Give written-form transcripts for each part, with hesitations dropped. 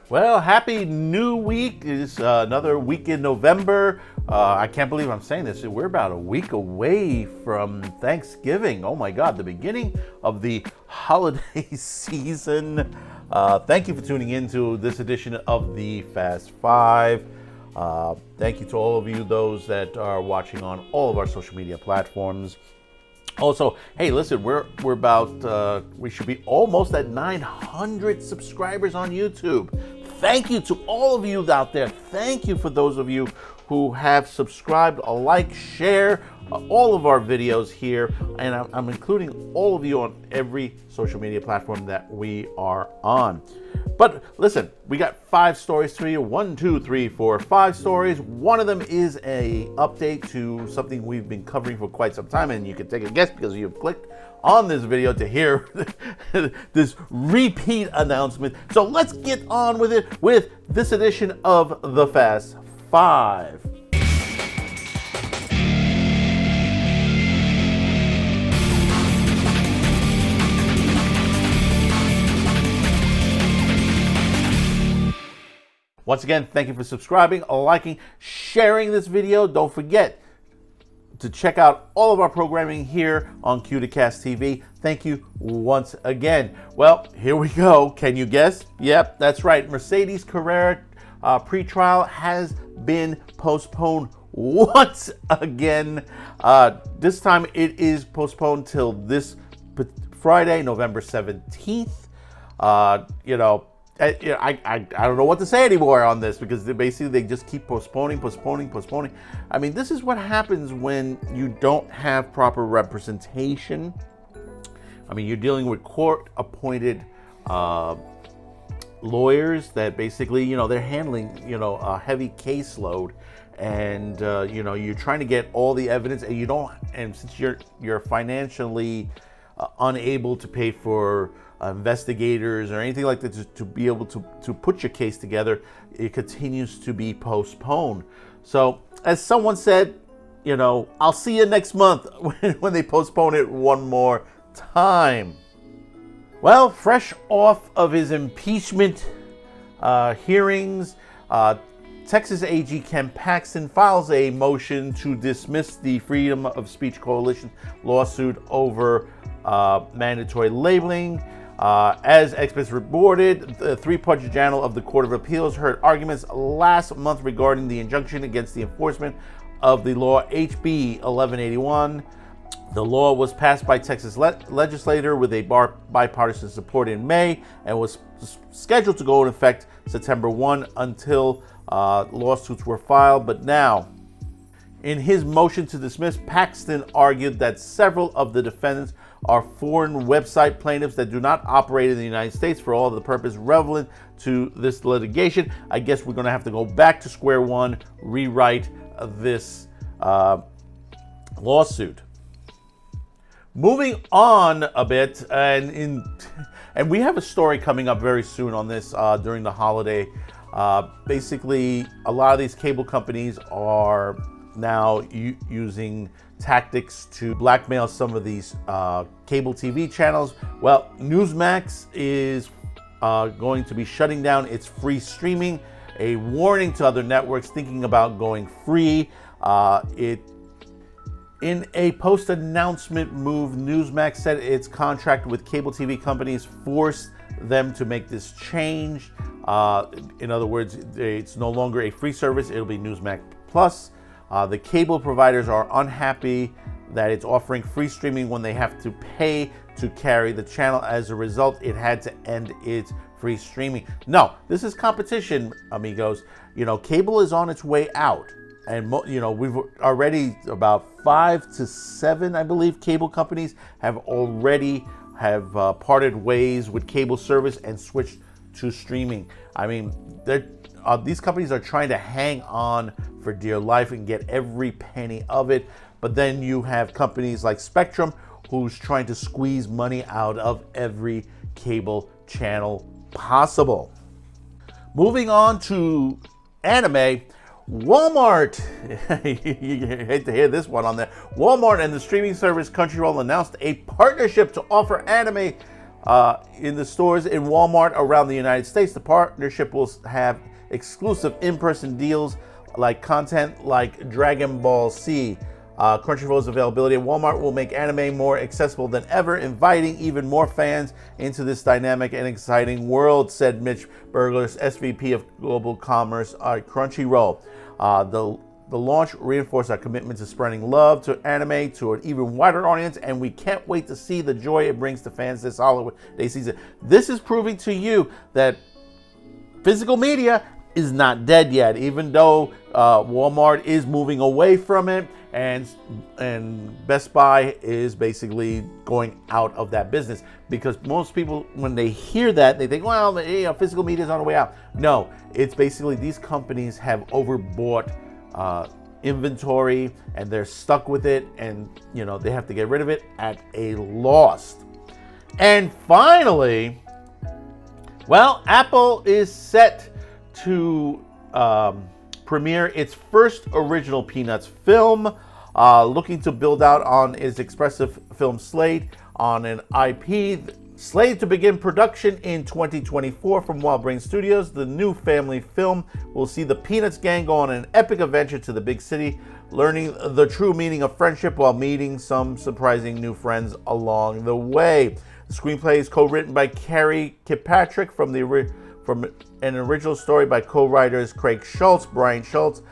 Well, happy new week. It's another week in November. I can't believe I'm saying this. We're about a week away from Thanksgiving. Oh my God, the beginning of the holiday season. Thank you for tuning in to this edition of the Fast Five. Thank you to all of you, those that are watching on all of our social media platforms. Also, hey, listen, we're about, we should be almost at 900 subscribers on YouTube. Thank you to all of you out there. Thank you for those of you who have subscribed, like, share all of our videos here. And I'm including all of you on every social media platform that we are on. But listen, we got 5 stories for you. 1, 2, 3, 4, 5 stories. One of them is a update to something we've been covering for quite some time, and you can take a guess because you've clicked on this video to hear this repeat announcement. So let's get on with it with this edition of the Fast Five. Once again, thank you for subscribing, liking, sharing this video. Don't forget to check out all of our programming here on Q2Cast TV. Thank you once again. Well, here we go. Can you guess? Yep, that's right. Mercedes Carrera pre-trial has been postponed once again. This time it is postponed till this Friday, November 17th. I don't know what to say anymore on this because they just keep postponing. I mean, this is what happens when you don't have proper representation. I mean, you're dealing with court-appointed lawyers that basically, they're handling, a heavy caseload, and you're trying to get all the evidence, and you don't, and since you're financially unable to pay for investigators or anything like that to be able to put your case together, it continues to be postponed. So, as someone said, I'll see you next month when they postpone it one more time. Well, fresh off of his impeachment hearings, Texas AG Ken Paxton files a motion to dismiss the Freedom of Speech Coalition lawsuit over mandatory labeling. As experts reported, the 3-part panel of the Court of Appeals heard arguments last month regarding the injunction against the enforcement of the law HB 1181. The law was passed by Texas legislature with a bipartisan support in May and was scheduled to go into effect September 1 until lawsuits were filed. But now, in his motion to dismiss, Paxton argued that several of the defendants are foreign website plaintiffs that do not operate in the United States for all of the purpose relevant to this litigation. I guess we're going to have to go back to square one, rewrite this lawsuit. Moving on a bit, and we have a story coming up very soon on this during the holiday. Basically, a lot of these cable companies are now using tactics to blackmail some of these cable TV channels. Well, Newsmax is going to be shutting down its free streaming, a warning to other networks thinking about going free. In a post-announcement move, Newsmax said its contract with cable TV companies forced them to make this change. In other words, it's no longer a free service, it'll be Newsmax Plus. The cable providers are unhappy that it's offering free streaming when they have to pay to carry the channel. As a result, it had to end its free streaming. No, this is competition, amigos. Cable is on its way out. And, we've already about 5 to 7, I believe, cable companies have already parted ways with cable service and switched to streaming. I mean, these companies are trying to hang on for dear life and get every penny of it. But then you have companies like Spectrum who's trying to squeeze money out of every cable channel possible. Moving on to anime, Walmart, you hate to hear this one on there. Walmart and the streaming service Crunchyroll announced a partnership to offer anime in the stores in Walmart around the United States. The partnership will have exclusive in-person deals like content like Dragon Ball Z. Crunchyroll's availability at Walmart will make anime more accessible than ever, inviting even more fans into this dynamic and exciting world, said Mitch Burgers, SVP of Global Commerce at Crunchyroll. The launch reinforced our commitment to spreading love to anime to an even wider audience, and we can't wait to see the joy it brings to fans this holiday season. This is proving to you that physical media is not dead yet, even though Walmart is moving away from it, and Best Buy is basically going out of that business, because most people, when they hear that, they think, well, physical media is on the way out. No, it's basically these companies have overbought inventory, and they're stuck with it, and they have to get rid of it at a loss. And finally, well, Apple is set to premiere its first original Peanuts film, looking to build out on its expressive film slate on an IP slated to begin production in 2024 from Wild Brain Studios. The new family film will see the Peanuts gang go on an epic adventure to the big city, learning the true meaning of friendship while meeting some surprising new friends along the way. The screenplay is co-written by Carrie Kilpatrick from an original story by co-writers Craig Schultz, Brian Schultz,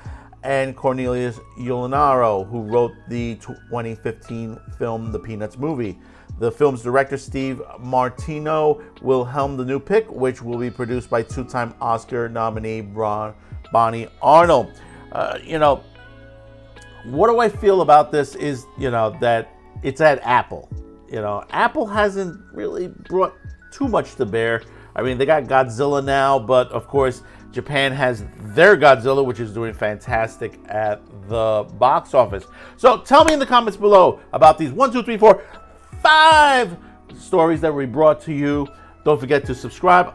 and Cornelius Ulanaro, who wrote the 2015 film The Peanuts Movie. The film's director, Steve Martino, will helm the new pick, which will be produced by two-time Oscar nominee Bonnie Arnold. What do I feel about this is, that it's at Apple. Apple hasn't really brought too much to bear. I mean, they got Godzilla now, but of course, Japan has their Godzilla, which is doing fantastic at the box office. So tell me in the comments below about these 5 stories that we brought to you. Don't forget to subscribe,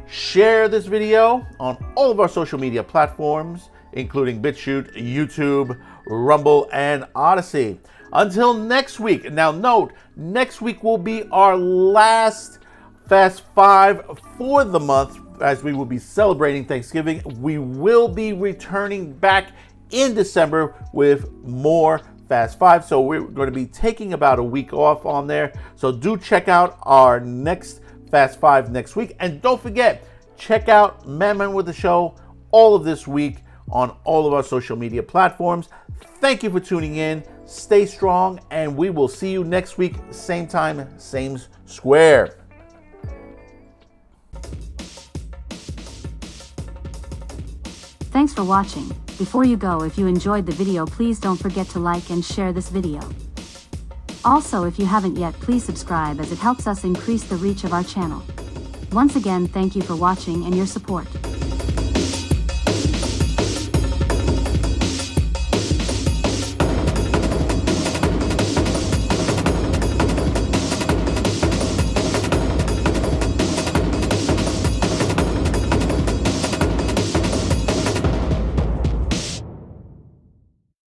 share this video on all of our social media platforms, including BitChute, YouTube, Rumble, and Odyssey. Until next week. Now note, next week will be our last Fast 5 for the month, as we will be celebrating Thanksgiving. We will be returning back in December with more Fast 5. So we're going to be taking about a week off on there. So do check out our next Fast 5 next week. And don't forget, check out Man with the Show all of this week on all of our social media platforms. Thank you for tuning in. Stay strong, and we will see you next week, same time, same square. Thanks for watching. Before you go, if you enjoyed the video, please don't forget to like and share this video. Also, if you haven't yet, please subscribe, as it helps us increase the reach of our channel. Once again, thank you for watching and your support.